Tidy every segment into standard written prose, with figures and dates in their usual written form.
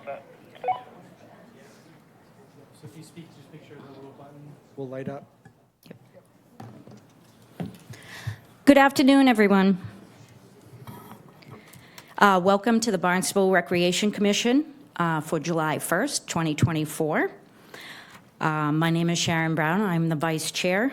So if you speak, just make sure the little button will light up. Good afternoon, everyone. Welcome to the Barnstable Recreation Commission for July 1st, 2024. My name is Sharon Brown. I'm the Vice Chair.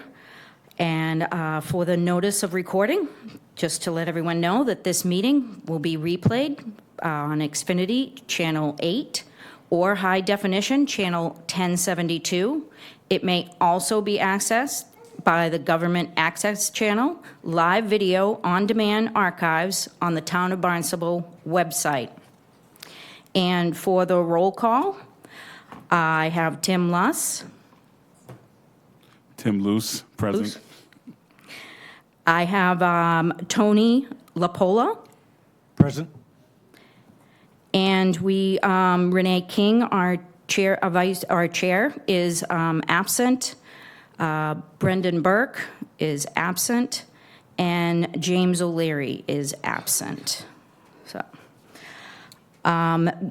And for the notice of recording, just to let everyone know that this meeting will be replayed on Xfinity Channel 8 or High Definition Channel 1072. It may also be accessed by the Government Access Channel, live video on-demand archives on the Town of Barnstable website. And for the roll call, I have Tim Luss. Tim Luce, present. I have Tony Lapola. Present. And we, Rene King, our chair, is absent. Brendan Burke is absent, and James O'Leary is absent. So,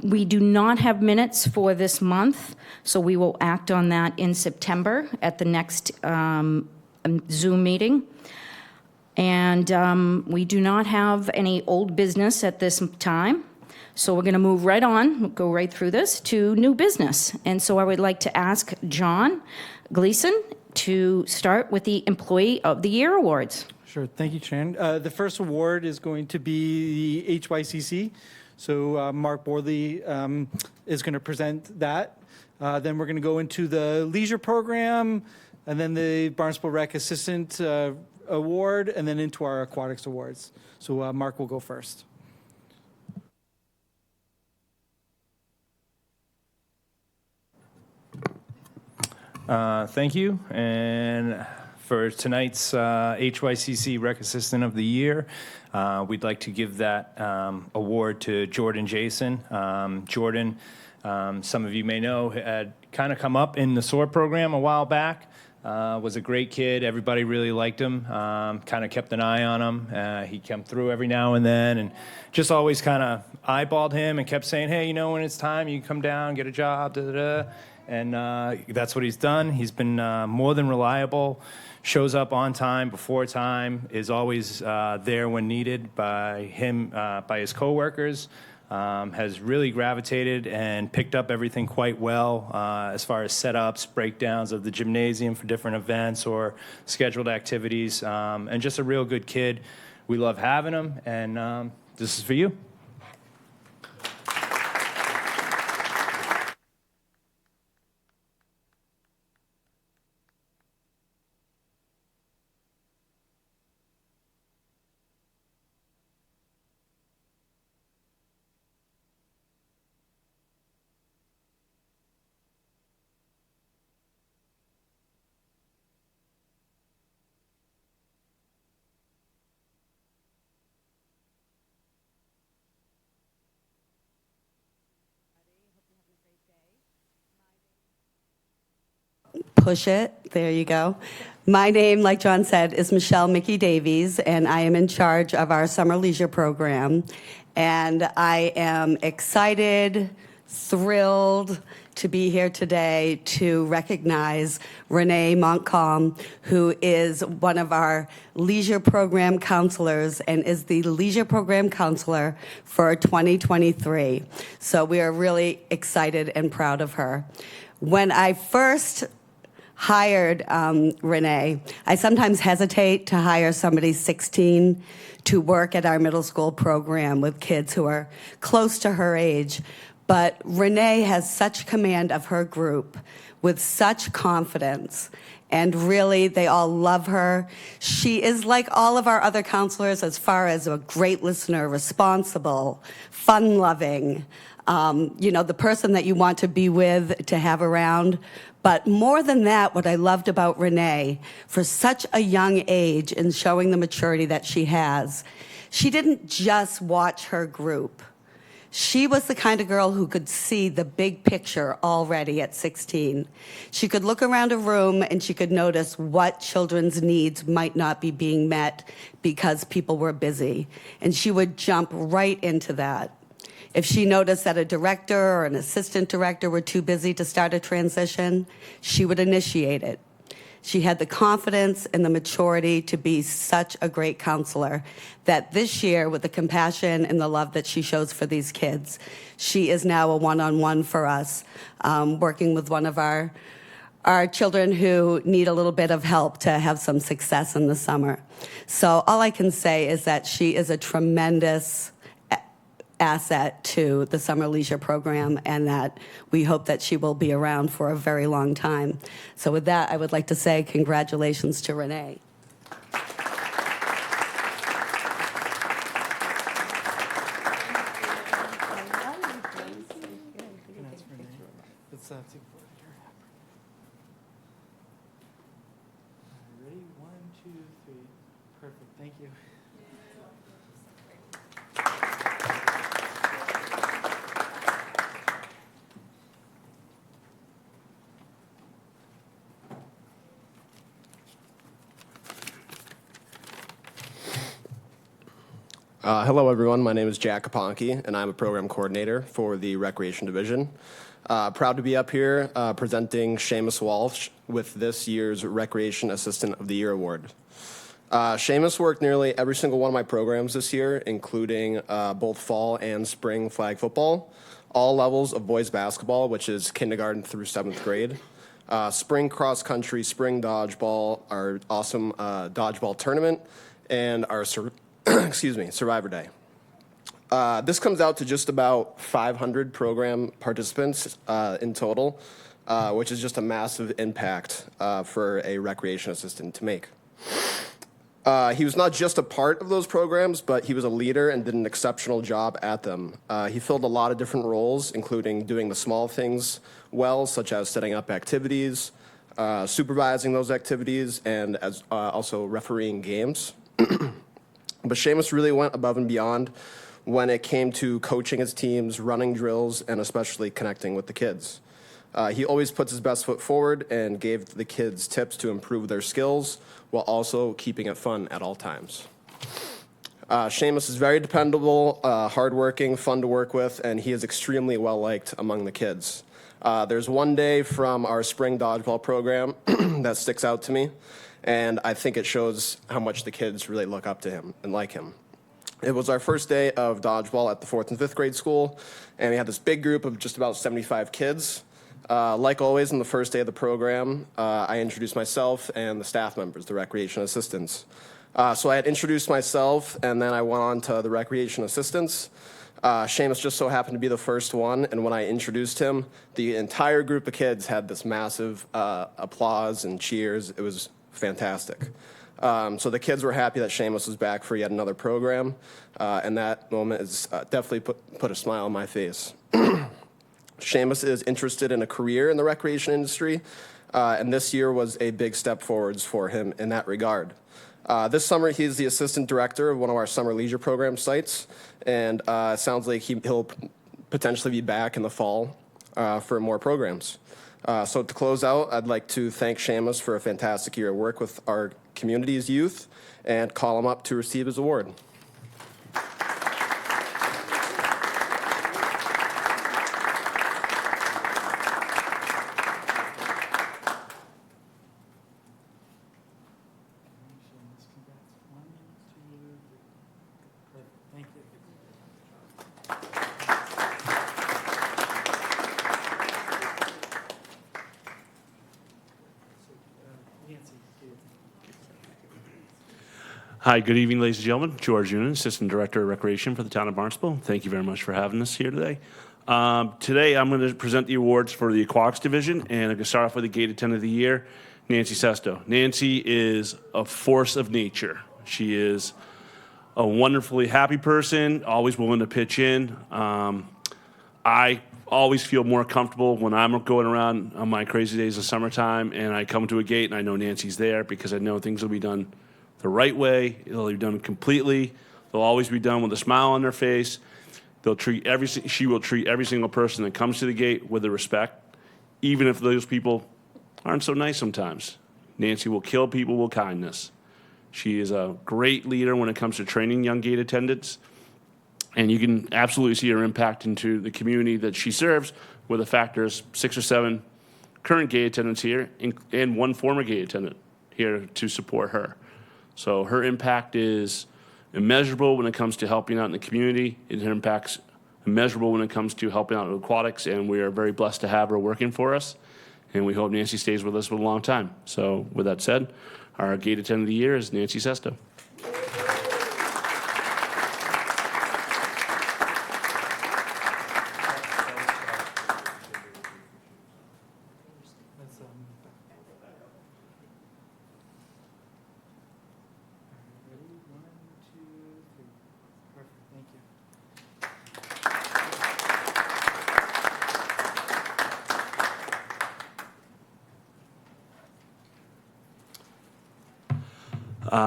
we do not have minutes for this month, so we will act on that in September at the next Zoom meeting. And we do not have any old business at this time. So we're going to move right on, we'll go right through this, to new business. And so I would like to ask John Gleason to start with the Employee of the Year Awards. Sure. Thank you, Sharon. The first award is going to be the HYCC. So Mark Boardley is going to present that. Then we're going to go into the leisure program, and then the Barnstable Rec Assistant Award, and then into our aquatics awards. So Mark will go first. Thank you. And for tonight's HYCC Rec Assistant of the Year, we'd like to give that award to Jordan Jason. Jordan, some of you may know, had kind of come up in the SOAR program a while back. Was a great kid. Everybody really liked him. Kind of kept an eye on him. He came through every now and then and just always kind of eyeballed him and kept saying, hey, you know, when it's time, you can come down, get a job, da-da-da. And that's what he's done. He's been more than reliable, shows up on time, before time, is always there when needed by him, by his coworkers, has really gravitated and picked up everything quite well as far as setups, breakdowns of the gymnasium for different events or scheduled activities, and just a real good kid. We love having him, and this is for you. Push it. There you go. My name, like John said, is Michelle Mickey Davies, and I am in charge of our summer leisure program. And I am excited, thrilled to be here today to recognize Rene Montcalm, who is one of our leisure program counselors and is the leisure program counselor for 2023. So we are really excited and proud of her. When I first hired Rene, I sometimes hesitate to hire somebody 16 to work at our middle school program with kids who are close to her age. But Rene has such command of her group with such confidence, and really they all love her. She is like all of our other counselors as far as a great listener, responsible, fun-loving, you know, the person that you want to be with, to have around. But more than that, what I loved about Rene, for such a young age and showing the maturity that she has, she didn't just watch her group. She was the kind of girl who could see the big picture already at 16. She could look around a room and she could notice what children's needs might not be being met because people were busy. And she would jump right into that. If she noticed that a director or an assistant director were too busy to start a transition, she would initiate it. She had the confidence and the maturity to be such a great counselor that this year, with the compassion and the love that she shows for these kids, she is now a one-on-one for us, working with one of our children who need a little bit of help to have some success in the summer. So all I can say is that she is a tremendous asset to the summer leisure program, and that we hope that she will be around for a very long time. So with that, I would like to say congratulations to Rene. Let's take a photo here. Ready? 1, 2, 3. Perfect. Thank you. Hello, everyone. My name is Jack Kaponke, and I'm a program coordinator for the Recreation Division. Proud to be up here presenting Seamus Walsh with this year's Recreation Assistant of the Year Award. Seamus worked nearly every single one of my programs this year, including both fall and spring flag football, all levels of boys basketball, which is kindergarten through 7th grade, spring cross country, spring dodgeball, our awesome dodgeball tournament, and our Survivor Day. This comes out to just about 500 program participants in total, which is just a massive impact for a recreation assistant to make. He was not just a part of those programs, but he was a leader and did an exceptional job at them. He filled a lot of different roles, including doing the small things well, such as setting up activities, supervising those activities, and as also refereeing games. But Seamus really went above and beyond when it came to coaching his teams, running drills, and especially connecting with the kids. He always puts his best foot forward and gave the kids tips to improve their skills while also keeping it fun at all times. Seamus is very dependable, hardworking, fun to work with, and he is extremely well-liked among the kids. There's one day from our spring dodgeball program that sticks out to me, and I think it shows how much the kids really look up to him and like him. It was our first day of dodgeball at the 4th and 5th grade school, and we had this big group of just about 75 kids. Like always, in the first day of the program, I introduced myself and the staff members, the recreation assistants. So I had introduced myself, and then I went on to the recreation assistants. Seamus just so happened to be the first one, and when I introduced him, the entire group of kids had this massive applause and cheers. It was fantastic. So the kids were happy that Seamus was back for yet another program, and that moment has definitely put a smile on my face. Seamus is interested in a career in the recreation industry, and this year was a big step forwards for him in that regard. This summer, he's the assistant director of one of our summer leisure program sites, and it sounds like he'll potentially be back in the fall for more programs. So to close out, I'd like to thank Seamus for a fantastic year of work with our community's youth and call him up to receive his award. Thank you. Hi, good evening, ladies and gentlemen. George Hyannis, Assistant Director of Recreation for the town of Barnstable. Thank you very much for having us here today. Today, I'm going to present the awards for the Aquatics Division, and I'm going to start off with the Gate Attendant of the Year, Nancy Sesto. Nancy is a force of nature. She is a wonderfully happy person, always willing to pitch in. I always feel more comfortable when I'm going around on my crazy days of summertime, and I come to a gate and I know Nancy's there because I know things will be done the right way. It'll be done completely. They'll always be done with a smile on their face. She will treat every single person that comes to the gate with respect, even if those people aren't so nice sometimes. Nancy will kill people with kindness. She is a great leader when it comes to training young gate attendants. And you can absolutely see her impact into the community that she serves, with a factor of 6 or 7 current gay attendants here and 1 former gay attendant here to support her. So her impact is immeasurable when it comes to helping out in the community. Her impact's immeasurable when it comes to helping out in aquatics, and we are very blessed to have her working for us. And we hope Nancy stays with us for a long time. So with that said, our gate attendant of the year is Nancy Sesto.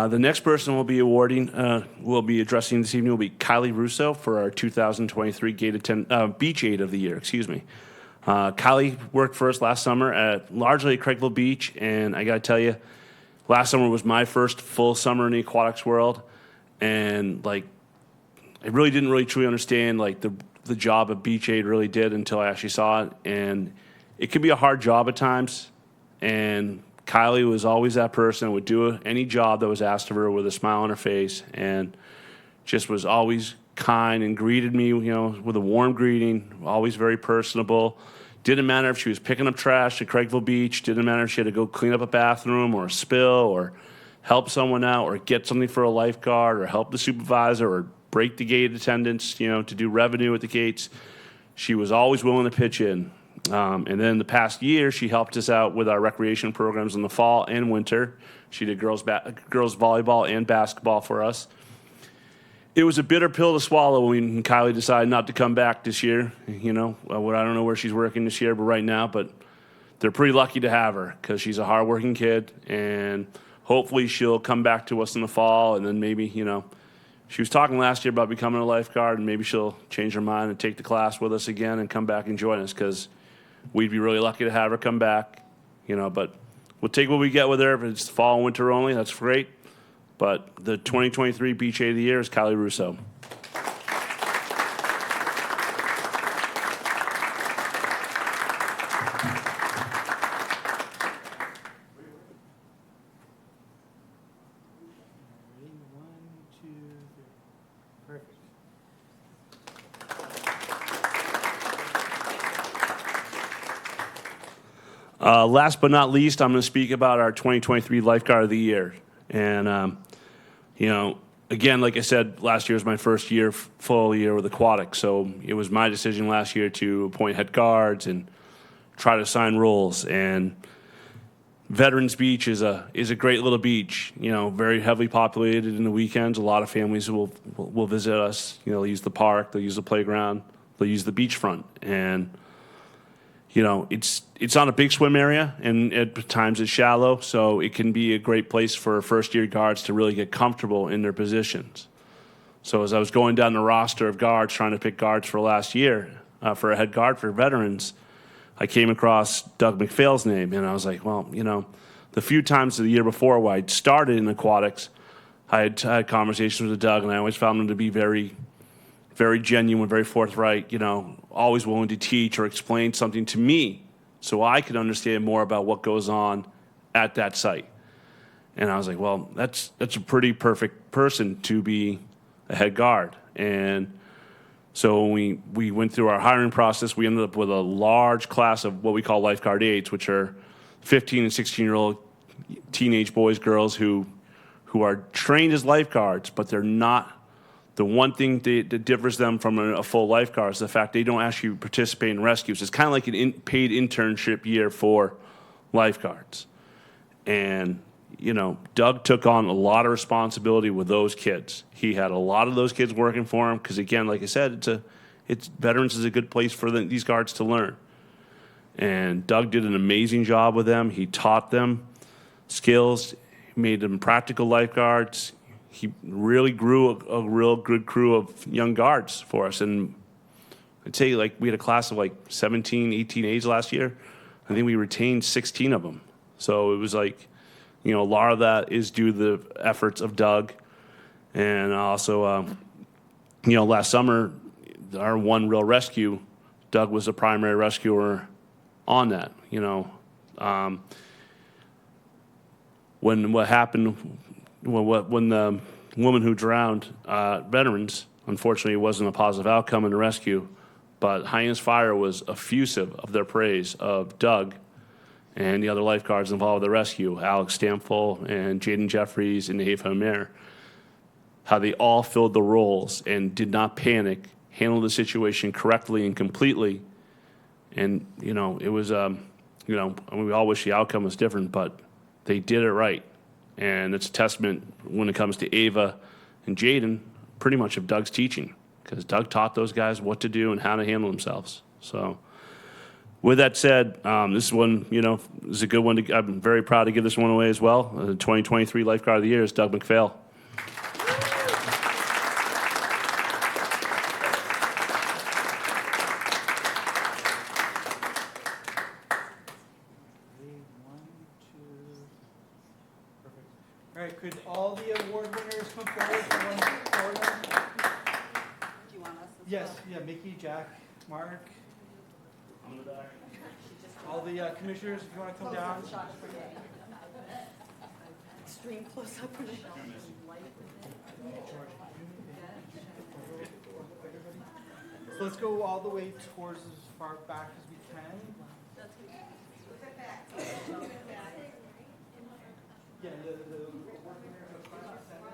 The next person we'll be addressing this evening will be Kylie Russo for our 2023 Beach Aid of the Year, excuse me. Kylie worked for us last summer largely at Craigville Beach, and I gotta tell you, last summer was my first full summer in the aquatics world, and I really didn't truly understand the job a Beach Aid really did until I actually saw it, and it can be a hard job at times, and Kylie was always that person who would do any job that was asked of her with a smile on her face, and just was always kind and greeted me, with a warm greeting, always very personable. Didn't matter if she was picking up trash at Craigville Beach, didn't matter if she had to go clean up a bathroom or a spill or help someone out or get something for a lifeguard or help the supervisor or break the gate attendants, to do revenue at the gates. She was always willing to pitch in. And then the past year, she helped us out with our recreation programs in the fall and winter. She did girls volleyball and basketball for us. It was a bitter pill to swallow when Kylie decided not to come back this year. I don't know where she's working this year, but right now, but they're pretty lucky to have her because she's a hardworking kid, and hopefully she'll come back to us in the fall, and then maybe, she was talking last year about becoming a lifeguard, and maybe she'll change her mind and take the class with us again and come back and join us because we'd be really lucky to have her come back, but we'll take what we get with her. If it's fall and winter only, that's great. But the 2023 Beach Aid of the Year is Kylie Russo. Last but not least, I'm going to speak about our 2023 Lifeguard of the Year. And, again, like I said, last year was my first full year with aquatics. So it was my decision last year to appoint head guards and try to assign roles. And Veterans Beach is a great little beach, very heavily populated in the weekends. A lot of families will visit us. They'll use the park, they'll use the playground, they'll use the beachfront. And it's not a big swim area, and at times it's shallow, so it can be a great place for first-year guards to really get comfortable in their positions. So as I was going down the roster of guards, trying to pick guards for last year, for a head guard for veterans, I came across Doug McPhail's name, and I was like, well, the few times the year before where I'd started in aquatics, I had conversations with Doug, and I always found him to be very, very genuine, very forthright, always willing to teach or explain something to me so I could understand more about what goes on at that site. And I was like, well, that's a pretty perfect person to be a head guard. And so when we went through our hiring process, we ended up with a large class of what we call lifeguard aides, which are 15 and 16-year-old teenage boys, girls who are trained as lifeguards, but they're not. The one thing that differs them from a full lifeguard is the fact they don't actually participate in rescues. It's kind of like an paid internship year for lifeguards. And, Doug took on a lot of responsibility with those kids. He had a lot of those kids working for him because, again, like I said, Veterans is a good place for these guards to learn. And Doug did an amazing job with them. He taught them skills, made them practical lifeguards. He really grew a real good crew of young guards for us. And I'd say we had a class of 17, 18 aides last year. I think we retained 16 of them. So it was a lot of that is due to the efforts of Doug. And also last summer, our one real rescue, Doug was the primary rescuer on that. When what happened, when the woman who drowned veterans, unfortunately, it wasn't a positive outcome in the rescue, but Hyannis Fire was effusive of their praise of Doug and the other lifeguards involved with the rescue, Alex Stamfel and Jaden Jeffries and Ava Omer, how they all filled the roles and did not panic, handled the situation correctly and completely. And, it was, we all wish the outcome was different, but they did it right. And it's a testament when it comes to Ava and Jaden, pretty much of Doug's teaching, because Doug taught those guys what to do and how to handle themselves. So with that said, this one, is a good one. I'm very proud to give this one away as well. The 2023 Lifeguard of the Year is Doug McPhail. All right, could all the award winners come forward for one photo? Do you want us? Yes, yeah, Mickey, Jack, Mark. All the commissioners, if you want to come down. Extreme close-up. So let's go all the way towards as far back as we can. Yeah, the award winners are front and center.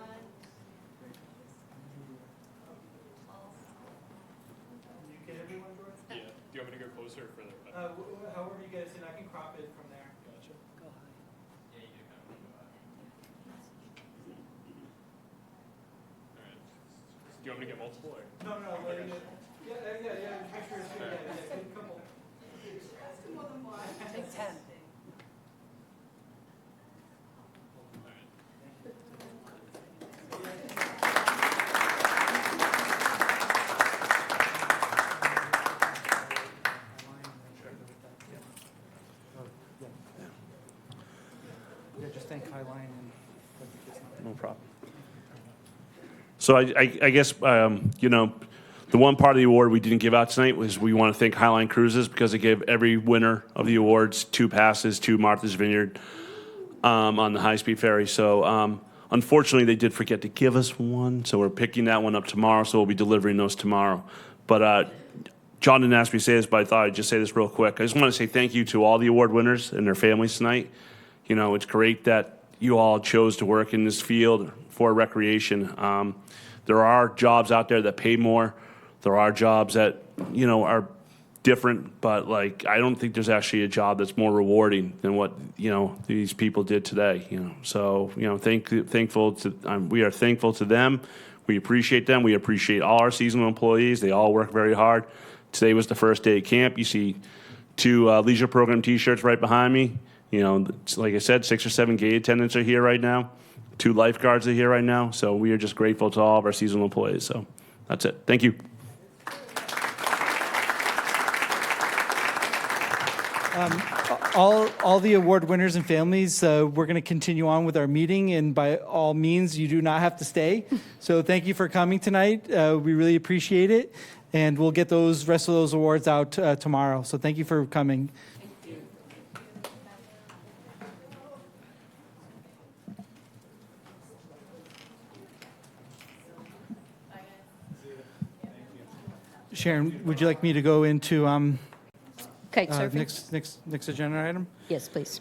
Can you get everyone, George? Yeah. Do you want me to go closer or further? However you guys in, I can crop it from there. Gotcha. Go high. Yeah, you do kind of go high. All right. Do you want me to get multiple or? No, yeah. Make sure it's good. Yeah, get a couple. Take 10. Yeah, just thank Highline and. No problem. So I guess, the one part of the award we didn't give out tonight was we want to thank Highline Cruises because they gave every winner of the awards 2 passes to Martha's Vineyard on the high-speed ferry. So unfortunately, they did forget to give us one, so we're picking that one up tomorrow, so we'll be delivering those tomorrow. But John didn't ask me to say this, but I thought I'd just say this real quick. I just want to say thank you to all the award winners and their families tonight. It's great that you all chose to work in this field for recreation. There are jobs out there that pay more. There are jobs that, are different, but I don't think there's actually a job that's more rewarding than what, these people did today, So, thankful to, we are thankful to them. We appreciate them. We appreciate all our seasonal employees. They all work very hard. Today was the first day of camp. You see 2 leisure program t-shirts right behind me. Like I said, 6 or 7 gate attendants are here right now. 2 lifeguards are here right now. So we are just grateful to all of our seasonal employees. So that's it. Thank you. All the award winners and families, we're going to continue on with our meeting, and by all means, you do not have to stay. So thank you for coming tonight. We really appreciate it, and we'll get those rest of those awards out tomorrow. So thank you for coming. Sharon, would you like me to go into Kite surfing? next agenda item? Yes, please.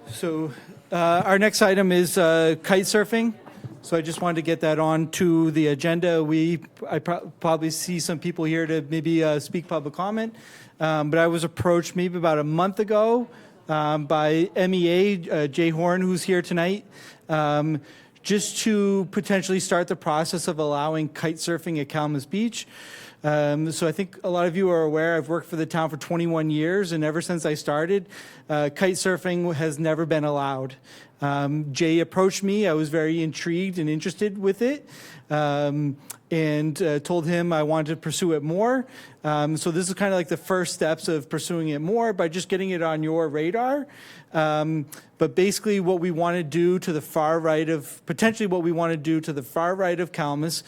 So our next item is kite surfing. So I just wanted to get that on to the agenda. I probably see some people here to maybe speak public comment, but I was approached maybe about a month ago by MEA, Jay Horn, who's here tonight, just to potentially start the process of allowing kite surfing at Kalmus Beach. So I think a lot of you are aware I've worked for the town for 21 years, and ever since I started, kite surfing has never been allowed. Jay approached me. I was very intrigued and interested with it, and told him I wanted to pursue it more. So this is kind of like the first steps of pursuing it more by just getting it on your radar. But basically what we want to do to the far right of, potentially what we want to do to the far right of Kalmus,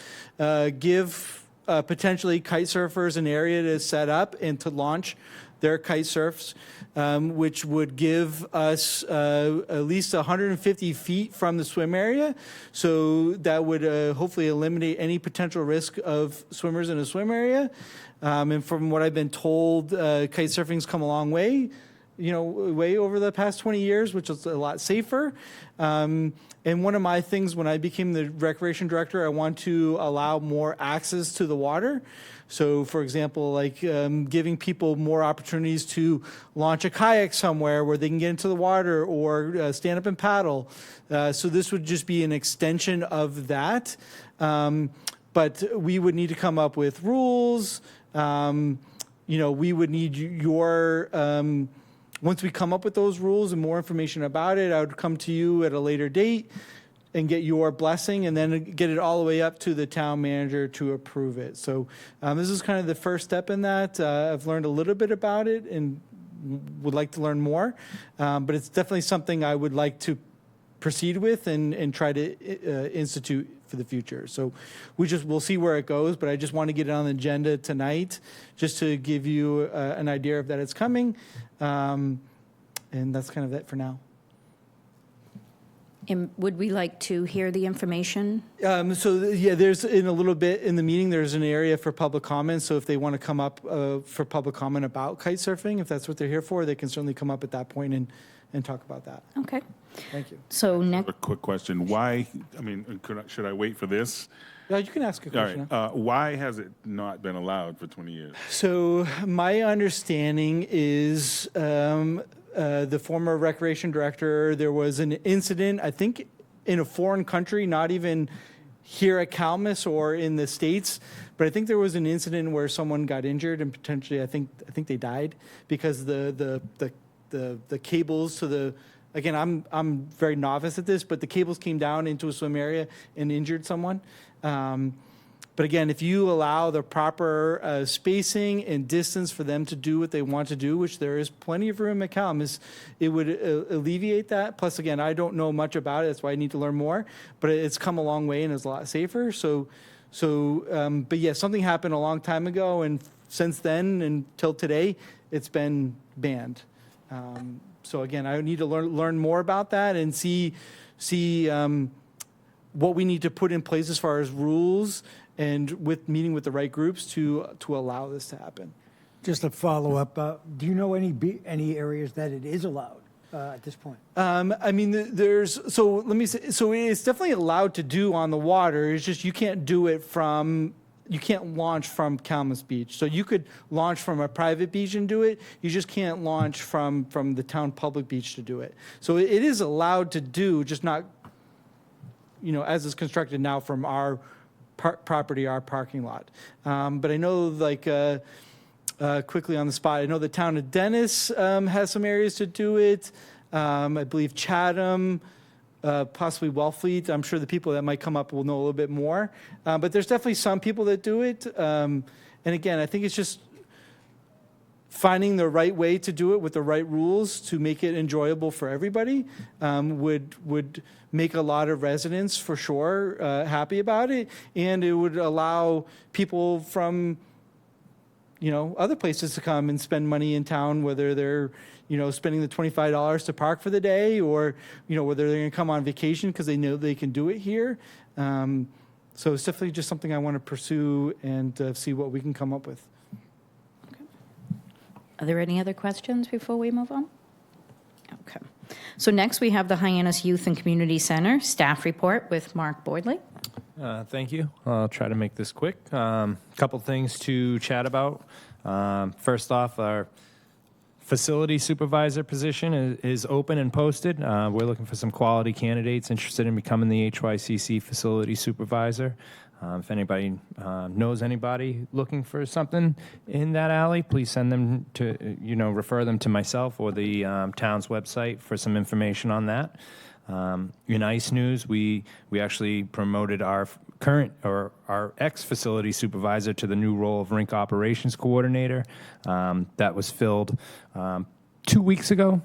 give potentially kite surfers an area to set up and to launch their kite surfs, which would give us at least 150 feet from the swim area. So that would hopefully eliminate any potential risk of swimmers in a swim area. And from what I've been told, kite surfing's come a long way, way over the past 20 years, which is a lot safer. And one of my things when I became the recreation director, I want to allow more access to the water. So, for example, like giving people more opportunities to launch a kayak somewhere where they can get into the water or stand up and paddle. So this would just be an extension of that. But we would need to come up with rules. We would need your... Once we come up with those rules and more information about it, I would come to you at a later date and get your blessing, and then get it all the way up to the town manager to approve it. So this is kind of the first step in that. I've learned a little bit about it and would like to learn more, but it's definitely something I would like to proceed with and try to institute for the future. So we'll see where it goes, but I just want to get it on the agenda tonight just to give you an idea of that it's coming. And that's kind of it for now. And would we like to hear the information? There's in a little bit in the meeting, there's an area for public comment. So if they want to come up for public comment about kite surfing, if that's what they're here for, they can certainly come up at that point and talk about that. Okay. Thank you. So next, A quick question. Why, should I wait for this? Yeah, you can ask a All question. right. Why has it not been allowed for 20 years? So my understanding is the former recreation director, there was an incident, I think in a foreign country, not even here at Kalmus or in the States, but I think there was an incident where someone got injured and potentially I think they died because the cables to the, again, I'm very novice at this, but the cables came down into a swim area and injured someone. But again, if you allow the proper spacing and distance for them to do what they want to do, which there is plenty of room at Kalmus, it would alleviate that. Plus, again, I don't know much about it. That's why I need to learn more. But it's come a long way and is a lot safer. But yeah, something happened a long time ago, and since then until today, it's been banned. So again, I need to learn more about that and see what we need to put in place as far as rules and with meeting with the right groups to allow this to happen. Just a follow-up, do you know any areas that it is allowed at this point? So it's definitely allowed to do on the water. It's just you can't do it you can't launch from Kalmus Beach. So you could launch from a private beach and do it. You just can't launch from the town public beach to do it. So it is allowed to do, just not, as it's constructed now from our property, our parking lot. But I know, quickly on the spot, I know the town of Dennis has some areas to do it. I believe Chatham, possibly Wellfleet. I'm sure the people that might come up will know a little bit more. But there's definitely some people that do it. And again, I think it's just finding the right way to do it with the right rules to make it enjoyable for everybody would make a lot of residents for sure happy about it, and it would allow people from other places to come and spend money in town, whether they're spending the $25 to park for the day or whether they're going to come on vacation because they know they can do it here. So it's definitely just something I want to pursue and see what we can come up with. are there any other questions before we move on? Okay. So next we have the Hyannis Youth and Community Center staff report with Mark Boardley. Thank you. I'll try to make this quick. Couple things to chat about. First off, our facility supervisor position is open and posted. We're looking for some quality candidates interested in becoming the HYCC facility supervisor. If anybody knows anybody looking for something in that alley, please send them to, refer them to myself or the town's website for some information on that. In ICE news, we actually promoted our our ex-facility supervisor to the new role of rink operations coordinator. That was filled 2 weeks ago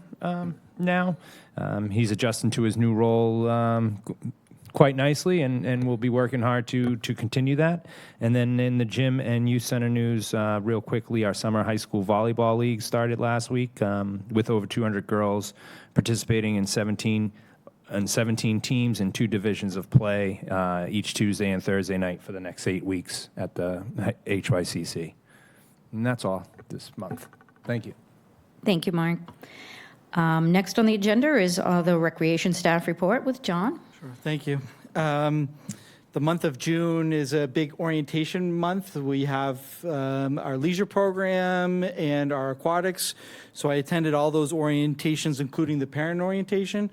now. He's adjusting to his new role quite nicely, and we'll be working hard to continue that. And then in the gym and youth center news, real quickly, our summer high school volleyball league started last week with over 200 girls participating in 17 teams in 2 divisions of play each Tuesday and Thursday night for the next 8 weeks at the HYCC. And that's all this month. Thank you. Thank you, Mark. Next on the agenda is the recreation staff report with John. Sure, thank you. The month of June is a big orientation month. We have our leisure program and our aquatics. So I attended all those orientations, including the parent orientation,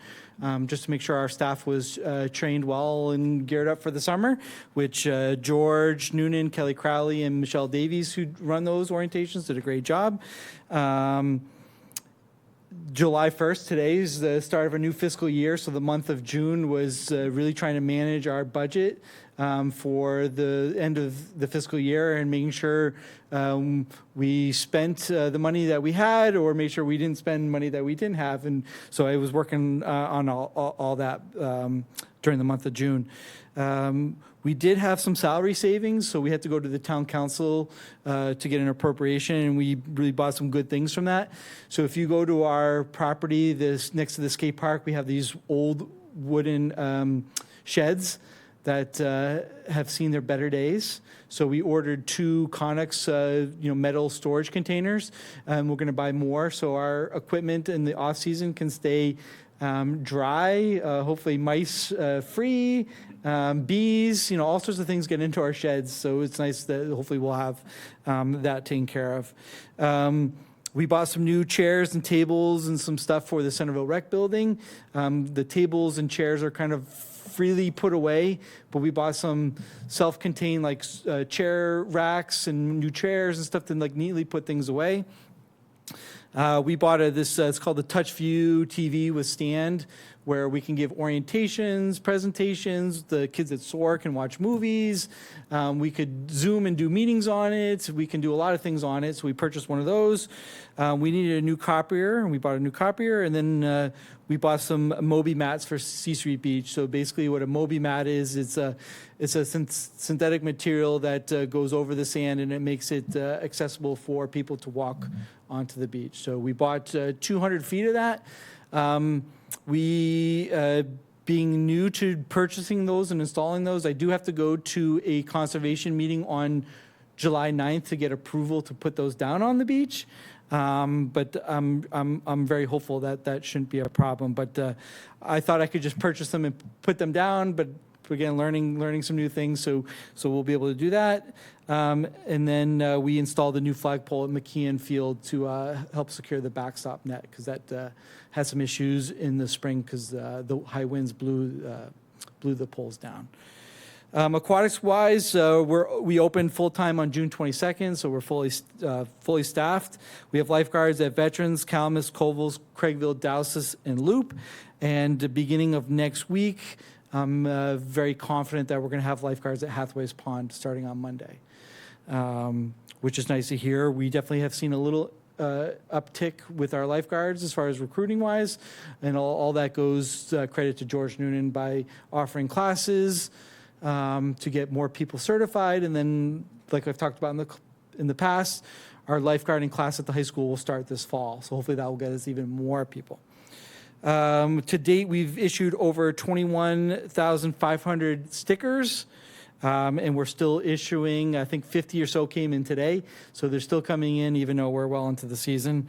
just to make sure our staff was trained well and geared up for the summer, which George Noonan, Kelly Crowley, and Michelle Davies, who run those orientations, did a great job. July 1st, today is the start of a new fiscal year, so the month of June was really trying to manage our budget for the end of the fiscal year and making sure we spent the money that we had or made sure we didn't spend money that we didn't have. And so I was working on all that during the month of June. We did have some salary savings, so we had to go to the town council to get an appropriation, and we really bought some good things from that. So if you go to our property, next to the skate park, we have these old wooden sheds that have seen their better days. So we ordered 2 Conex, metal storage containers, and we're going to buy more so our equipment in the off season can stay dry, hopefully mice free, bees, all sorts of things get into our sheds. So it's nice that hopefully we'll have that taken care of. We bought some new chairs and tables and some stuff for the Centerville Rec building. The tables and chairs are kind of freely put away, but we bought some self-contained chair racks and new chairs and stuff to neatly put things away. We bought it's called the Touch View TV with stand, where we can give orientations, presentations. The kids at SOAR can watch movies. We could Zoom and do meetings on it. We can do a lot of things on it. So we purchased one of those. We needed a new copier, and we bought a new copier. And then we bought some Moby mats for C Street Beach. So basically, what a Moby mat is, it's a synthetic material that goes over the sand, and it makes it accessible for people to walk onto the beach. So we bought 200 feet of that. Being new to purchasing those and installing those, I do have to go to a conservation meeting on July 9th to get approval to put those down on the beach. But I'm very hopeful that shouldn't be a problem. But I thought I could just purchase them and put them down. But again, learning some new things, so we'll be able to do that. And then we installed a new flagpole at McKeon Field to help secure the backstop net, because that had some issues in the spring because the high winds blew the poles down. Aquatics-wise, we opened full-time on June 22nd, so we're fully staffed. We have lifeguards at Veterans, Kalmus, Colville's, Craigville, Dowses, and Loop. And the beginning of next week, I'm very confident that we're going to have lifeguards at Hathaway's Pond starting on Monday, which is nice to hear. We definitely have seen a little uptick with our lifeguards as far as recruiting-wise, and all that goes credit to George Noonan by offering classes to get more people certified. And then, like I've talked about in the past, our lifeguarding class at the high school will start this fall, so hopefully that will get us even more people. To date, we've issued over 21,500 stickers, and we're still issuing, I think 50 or so came in today, so they're still coming in even though we're well into the season.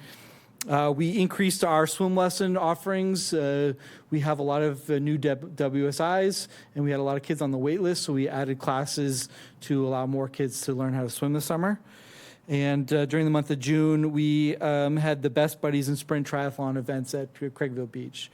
We increased our swim lesson offerings. We have a lot of new WSIs, and we had a lot of kids on the wait list, so we added classes to allow more kids to learn how to swim this summer. And during the month of June, we had the Best Buddies in Sprint Triathlon events at Craigville Beach.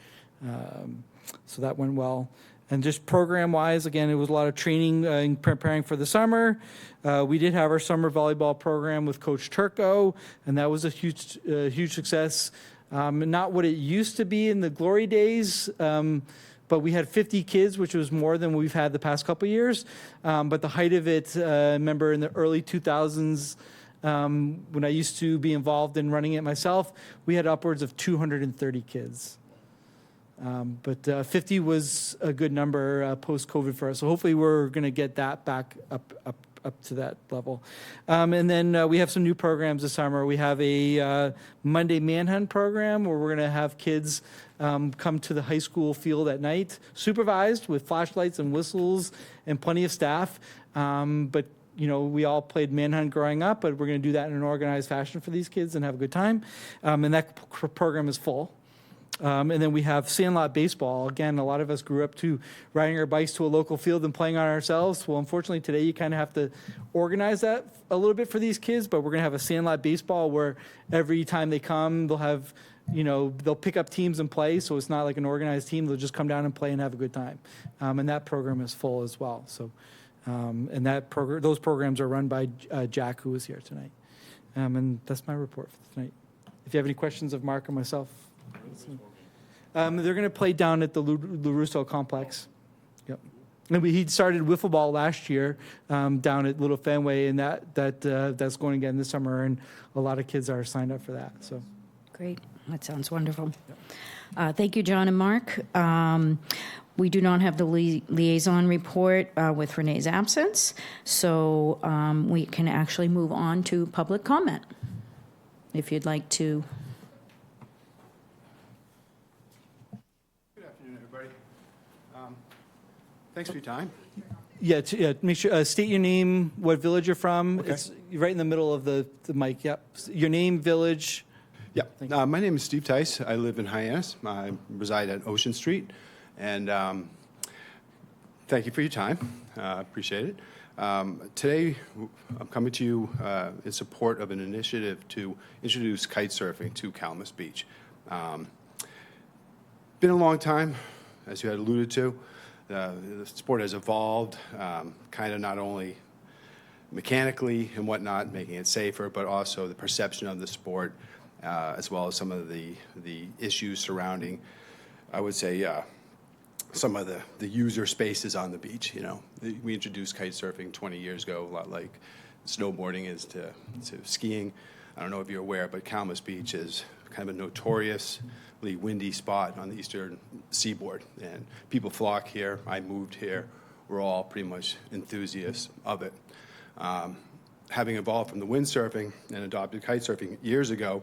So that went well. And just program-wise, again, it was a lot of training and preparing for the summer. We did have our summer volleyball program with Coach Turco, and that was a huge success. Not what it used to be in the glory days, but we had 50 kids, which was more than we've had the past couple of years. But the height of it, remember in the early 2000s, when I used to be involved in running it myself, we had upwards of 230 kids. But 50 was a good number post-COVID for us. So hopefully we're going to get that back up to that level. And then we have some new programs this summer. We have a Monday Manhunt program where we're going to have kids come to the high school field at night, supervised with flashlights and whistles and plenty of staff. But you know, we all played manhunt growing up, but we're going to do that in an organized fashion for these kids and have a good time. And that program is full. And then we have sandlot baseball. Again, a lot of us grew up to riding our bikes to a local field and playing on ourselves. Well, unfortunately, today you kind of have to organize that a little bit for these kids, but we're going to have a sandlot baseball where every time they come, they'll have, you know, they'll pick up teams and play. So it's not like an organized team. They'll just come down and play and have a good time. And that program is full as well. So, and those programs are run by Jack, who is here tonight. And that's my report for tonight. If you have any questions of Mark or myself. They're going to play down at the LaRusso complex. Yep. And he started wiffle ball last year down at Little Fenway, and that's going again this summer, and a lot of kids are signed up for that. So, Great. That sounds wonderful. Thank you, John and Mark. We do not have the liaison report with Renee's absence, so we can actually move on to public comment. If you'd like to. Good afternoon, everybody. Thanks for your time. yeah, make sure, state your name, what village you're from. Okay. It's right in the middle of the mic, yep. Your name, village. Yeah, my name is Steve Tice. I live in Hyannis. I reside at Ocean Street. And thank you for your time. I appreciate it. Today, I'm coming to you in support of an initiative to introduce kite surfing to Kalmus Beach. Been a long time, as you had alluded to. The sport has evolved, kind of not only mechanically and whatnot, making it safer, but also the perception of the sport, as well as some of the issues surrounding, I would say, some of the user spaces on the beach. You know, we introduced kite surfing 20 years ago, a lot like snowboarding is to skiing. I don't know if you're aware, but Kalmus Beach is kind of a notoriously windy spot on the eastern seaboard, and people flock here. I moved here. We're all pretty much enthusiasts of it. Having evolved from the windsurfing and adopted kite surfing years ago,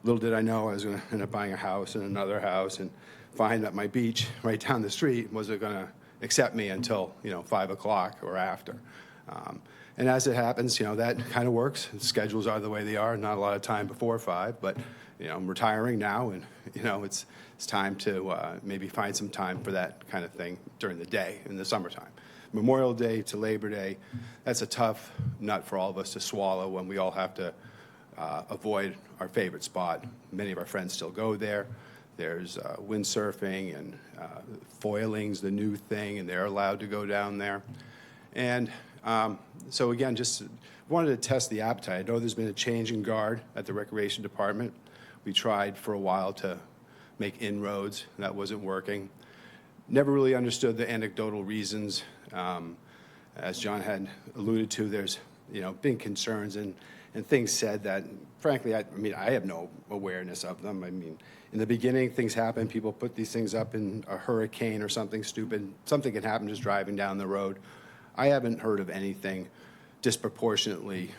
little did I know I was going to end up buying a house and another house and find that my beach right down the street wasn't going to accept me until, 5 o'clock or after. And as it happens, that kind of works. Schedules are the way they are. Not a lot of time before 5, but, I'm retiring now, and, it's time to maybe find some time for that kind of thing during the day in the summertime. Memorial Day to Labor Day, that's a tough nut for all of us to swallow when we all have to avoid our favorite spot. Many of our friends still go there. There's windsurfing and foiling's the new thing, and they're allowed to go down there. And so again, just wanted to test the appetite. I know there's been a change in guard at the Recreation Department. We tried for a while to make inroads. That wasn't working. Never really understood the anecdotal reasons. As John had alluded to, there's been concerns and things said that, frankly, I have no awareness of them. In the beginning, things happen. People put these things up in a hurricane or something stupid. Something can happen just driving down the road. I haven't heard of anything disproportionately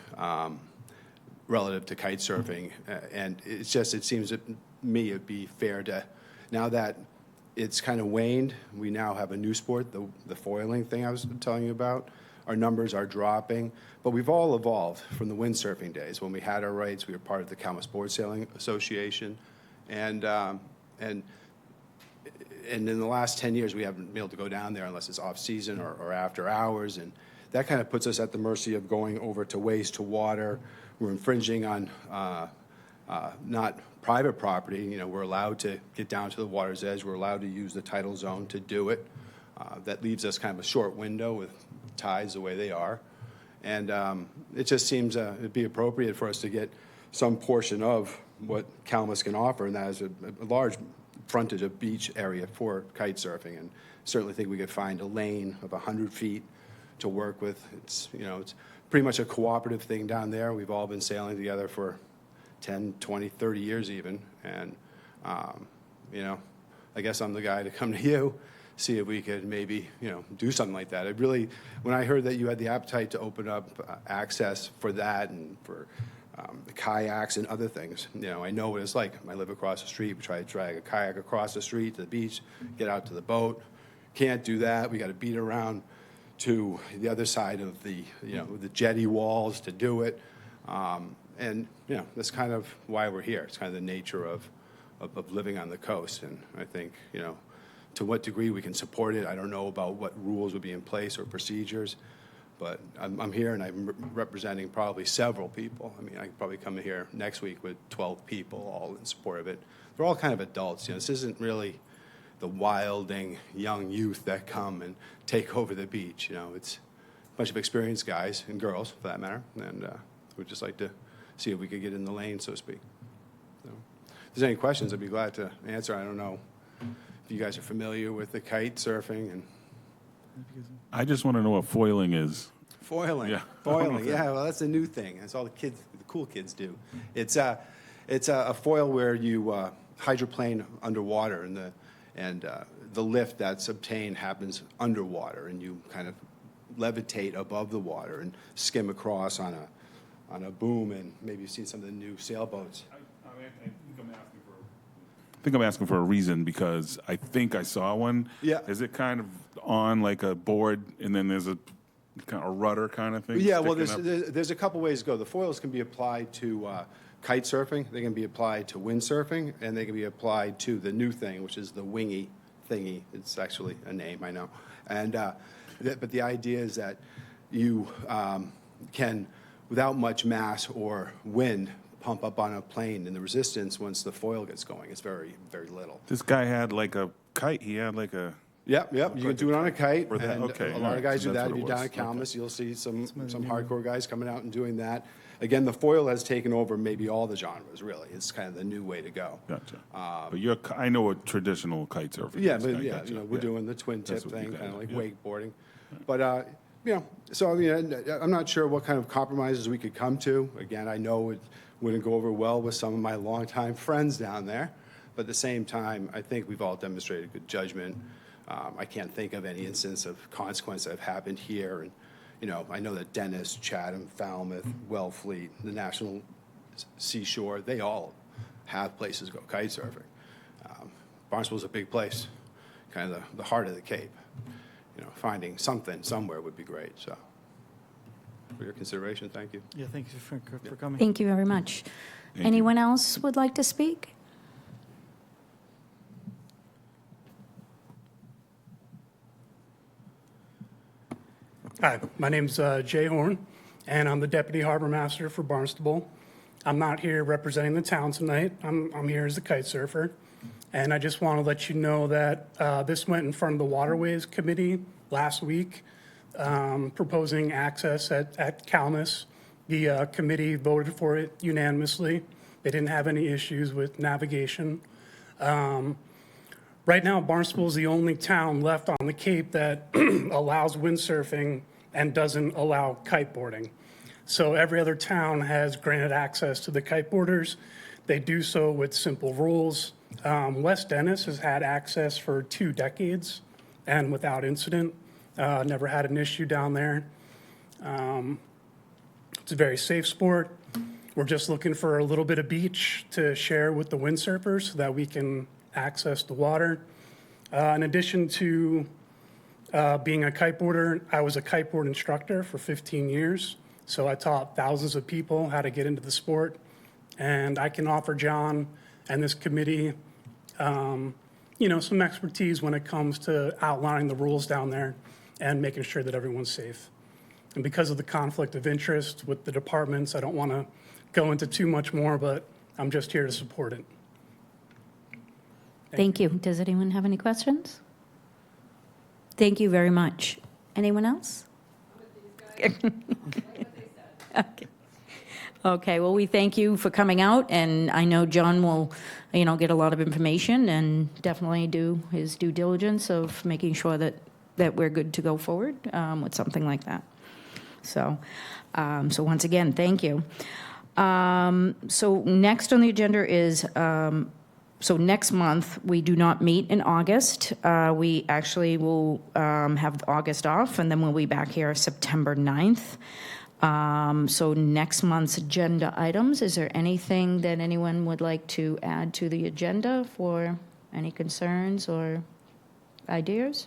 relative to kite surfing. And it seems to me it'd be fair to, now that it's kind of waned, we now have a new sport, the foiling thing I was telling you about. Our numbers are dropping, but we've all evolved from the windsurfing days. When we had our rights, we were part of the Kalmus Board Sailing Association. And in the last 10 years, we haven't been able to go down there unless it's off-season or after hours, and that kind of puts us at the mercy of going over to waste to water, we're infringing on not private property. You know, we're allowed to get down to the water's edge. We're allowed to use the tidal zone to do it. That leaves us kind of a short window with tides the way they are. And it just seems it'd be appropriate for us to get some portion of what Kalmus can offer, and that is a large frontage of beach area for kite surfing. And certainly think we could find a lane of 100 feet to work with. It's, you know, it's pretty much a cooperative thing down there. We've all been sailing together for 10, 20, 30 years even. And, you know, I guess I'm the guy to come to you, see if we could maybe, you know, do something like that. It really, when I heard that you had the appetite to open up access for that and for the kayaks and other things, you know, I know what it's like. I live across the street. We try to drag a kayak across the street to the beach, get out to the boat. Can't do that. We got to beat around to the other side of the, you know, the jetty walls to do it. And, you know, that's kind of why we're here. It's kind of the nature of living on the coast. And I think, you know, to what degree we can support it, I don't know about what rules would be in place or procedures, but I'm here and I'm representing probably several people. I mean, I could probably come here next week with 12 people all in support of it. They're all kind of adults. You know, this isn't really the wilding young youth that come and take over the beach. You know, it's a bunch of experienced guys and girls, for that matter, and we'd just like to see if we could get in the lane, so to speak. So, if there's any questions, I'd be glad to answer. I don't know if you guys are familiar with the kite surfing and I just want to know what foiling is. foiling. Yeah. Foiling. Yeah, well, that's a new thing. That's all the cool kids do. It's a foil where you hydroplane underwater, and the lift that's obtained happens underwater, and you kind of levitate above the water and skim across on a boom. And maybe you've seen some of the new sailboats. I think I'm asking for a reason because I think I saw one. Yeah. Is it kind of on like a board and then there's a kind of rudder kind of thing? Yeah, well, sticking up? there's a couple ways to go. The foils can be applied to kite surfing, they can be applied to windsurfing, and they can be applied to the new thing, which is the wingy thingy. It's actually a name, I know. And but the idea is that you can, without much mass or wind, pump up on a plane, and the resistance once the foil gets going is very, very little. This guy had like a kite. He had like a. Yep. You can do it on a kite. Or that- And okay, a all lot right, of guys so do that's that. If what you're it down at was. Kalmus, you'll see some hardcore guys coming out and doing that. Again, the foil has taken over maybe all the genres, really. It's kind of the new way to go. Gotcha. But I know what traditional kite surfing Yeah, is. but I yeah, gotcha. you know, we're Yeah. doing the twin tip That's what you thing, guys kind of do, like yeah. wakeboarding. But, you know, so I mean, I'm not sure what kind of compromises we could come to. Again, I know it wouldn't go over well with some of my longtime friends down there. But at the same time, I think we've all demonstrated good judgment. I can't think of any instance of consequence that have happened here. And, you know, I know that Dennis, Chatham, Falmouth, Wellfleet, the National Seashore, they all have places to go kite surfing. Barnstable's a big place, kind of the heart of the Cape. You know, finding something somewhere would be great. So, for your consideration, thank you. Yeah, thank you for coming. Thank you very much. Thank you. Anyone else would like to speak? Hi, my name's Jay Horn, and I'm the Deputy Harbor Master for Barnstable. I'm not here representing the town tonight. I'm here as a kite surfer, and I just want to let you know that this went in front of the Waterways Committee last week, proposing access at Kalmus. The committee voted for it unanimously. They didn't have any issues with navigation. Right now, Barnstable is the only town left on the Cape that allows windsurfing and doesn't allow kiteboarding. So every other town has granted access to the kiteboarders. They do so with simple rules. West Dennis has had access for 2 decades and without incident. Never had an issue down there. It's a very safe sport. We're just looking for a little bit of beach to share with the windsurfers so that we can access the water. In addition to being a kiteboarder, I was a kiteboard instructor for 15 years. So I taught thousands of people how to get into the sport. And I can offer John and this committee, you know, some expertise when it comes to outlining the rules down there and making sure that everyone's safe. And because of the conflict of interest with the departments, I don't want to go into too much more, but I'm just here to support it. Thank you. Does anyone have any questions? Thank you very much. Anyone else? Okay. Okay, well, we thank you for coming out, and I know John will, get a lot of information and definitely do his due diligence of making sure that we're good to go forward with something like that. So once again, thank you. So next on the agenda is, so next month, we do not meet in August. We actually will have August off, and then we'll be back here September 9th. So next month's agenda items, is there anything that anyone would like to add to the agenda for any concerns or ideas?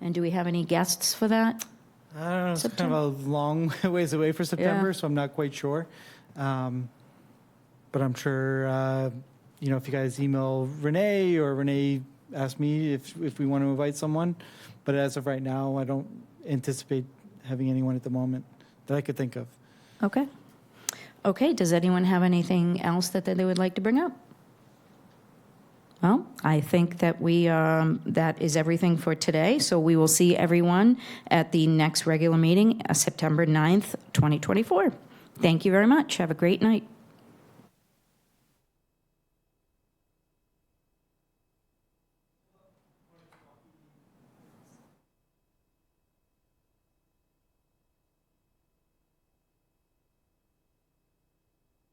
And do we have any guests for that? I don't know, it's kind of a long ways away for September, so I'm not quite sure. But I'm sure, if you guys email Rene or Rene ask me if we want to invite someone. But as of right now, I don't anticipate having anyone at the moment that I could think of. Okay. Okay, does anyone have anything else that they would like to bring up? Well, I think that that is everything for today. So we will see everyone at the next regular meeting, September 9th, 2024. Thank you very much. Have a great night.